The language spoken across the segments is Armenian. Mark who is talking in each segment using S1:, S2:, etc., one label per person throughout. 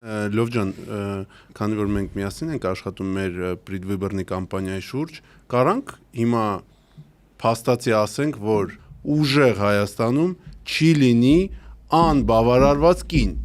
S1: Լով ջան, քանի որ մենք միասին ենք աշխատում մեր պրիդվիբեռնի կամպանիայի շուրջ, կարանք հիմա փաստացի ասենք, որ ուժեղ Հայաստանում չի լինի անբավարարված կին։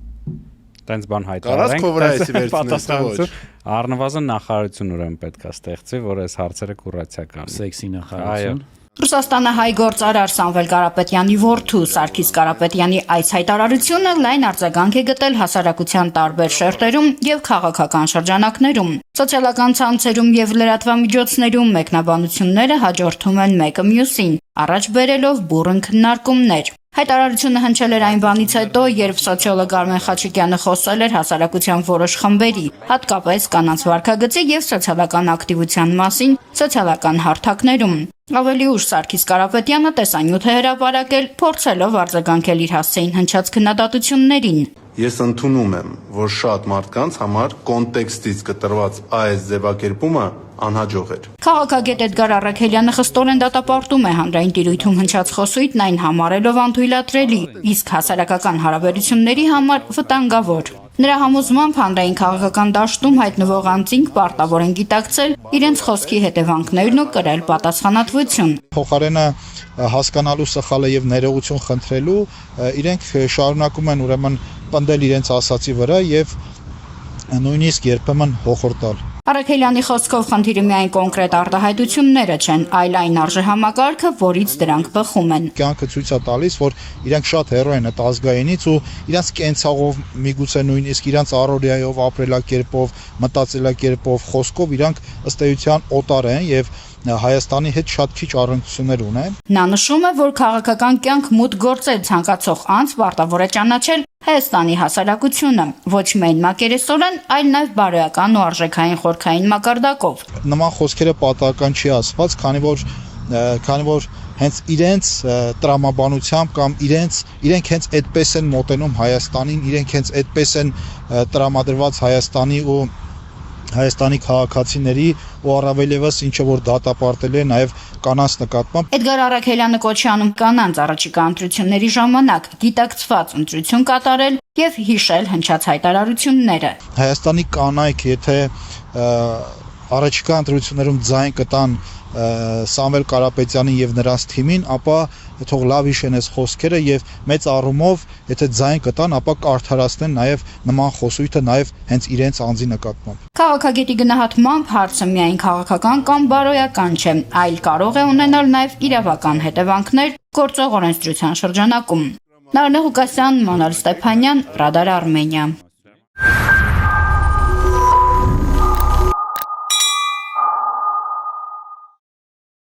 S2: Տենց բան հայտարարենք,
S1: քո վրա էսի վերցնես,
S2: առնվազն նախարարություն ուրեմն պետք է ստեղծի, որ այս հարցերը կուրացիա կանի։
S3: Սեքսի նախարարություն։
S4: Ռուսաստանը հայ գործարար Սամվել Կարապետյանի որդու Սարգիս Կարապետյանի այս հայտարարությունը լայն արձագանք է գտել հասարակության տարբեր շերտերում եւ քաղաքական շրջանակներում։ Սոցիալական ցանցերում եւ լրատվամիջոցներում մեկնաբանությունները հաջորդում են մեկը մյուսին, առաջ բերելով բուռն քննարկումներ։ Հայտարարությունը հնչել էր այն բանից հետո, երբ սոցիոլոգ Արմեն Խաչիկյանը խոսել էր հասարակության որոշ խմբերի, հատկապես կանանց վարքագծի եւ սոցիալական ակտիվության մասին սոցիալական հարթակներում։ Ավելի ուշ Սարգիս Կարապետյանը տեսանյութ է հրապարակել, փորձելով արձագանքել իր հասցեին հնչած քննադատություններին։
S1: Ես ընդունում եմ, որ շատ մարդկանց համար կոնտեքստից կտրված այս ձևակերպումը անհաջող էր։
S4: Քաղաքագետ Էդգար Առաքելյանը խստորեն դատապարտում է հանրային տիրույթում հնչած խոսույթն այն համարելով անթույլատրելի, իսկ հասարակական հարաբերությունների համար վտանգավոր։ Նրա համոզմամբ հանրային քաղաքական դաշտում հայտնվող անձինք պարտավոր են գիտակցել իրենց խոսքի հետևանքներն ու կրել պատասխանատվություն։
S5: Փոխարենը հասկանալու սխալը եւ ներողություն խնդրելու իրենք շարունակում են ուրեմն պնդել իրենց ասացի վրա եւ նույնիսկ երբեմն հոխորտալ։
S4: Առաքելյանի խոսքով խնդիրը միայն կոնկրետ արտահայտությունները չեն, այլ այն արժեհամակարգը, որից դրանք բխում են։
S5: Կյանքը ցույց է տալիս, որ իրենք շատ հեռու են այդ ազգայինից ու իրենց կենցաղով, միգուցե նույնիսկ իրենց առօրյայով, ապրելակերպով, մտածելակերպով, խոսքով իրենք ըստ էության օտար են եւ Հայաստանի հետ շատ քիչ առնչություններ ունեն։
S4: Նա նշում է, որ քաղաքական կյանք մուտք գործել ցանկացող անձ պարտավոր է ճանաչել Հայաստանի հասարակությունը, ոչ միայն մակերեսորեն, այլ նաև բարոյական ու արժեքային խորքային մակարդակով։
S5: Նման խոսքերը պատահական չի ասված, քանի որ հենց իրենց տրամաբանությամբ կամ իրենք հենց այդպես են մոտենում Հայաստանին, իրենք հենց այդպես են տրամադրված Հայաստանի ու Հայաստանի քաղաքացիների ու առավելևս ինչը որ դատապարտել է նաև կանանց նկատմամբ։
S4: Էդգար Առաքելյանը կոչի անում կանանց առաջիկա ընտրությունների ժամանակ գիտակցված ընտրություն կատարել եւ հիշել հնչած հայտարարությունները։
S5: Հայաստանի կանայք, եթե առաջիկա ընտրություններում ձայն կտան Սամվել Կարապետյանին եւ նրանց թիմին, ապա թող լավ հիշեն այս խոսքերը եւ մեծ առումով, եթե ձայն կտան, ապա կարդարացնեն նաեւ նման խոսույթը նաեւ հենց իրենց անձի նկատմամբ։
S4: Քաղաքագետի գնահատմամբ հարցը միայն քաղաքական կամ բարոյական չէ, այլ կարող է ունենալ նաեւ իրավական հետևանքներ գործող օրենսդրության շրջանակում։ Նարինե Ղուկասյան, Մանուել Ստեփանյան, Ռադար Արմենիա։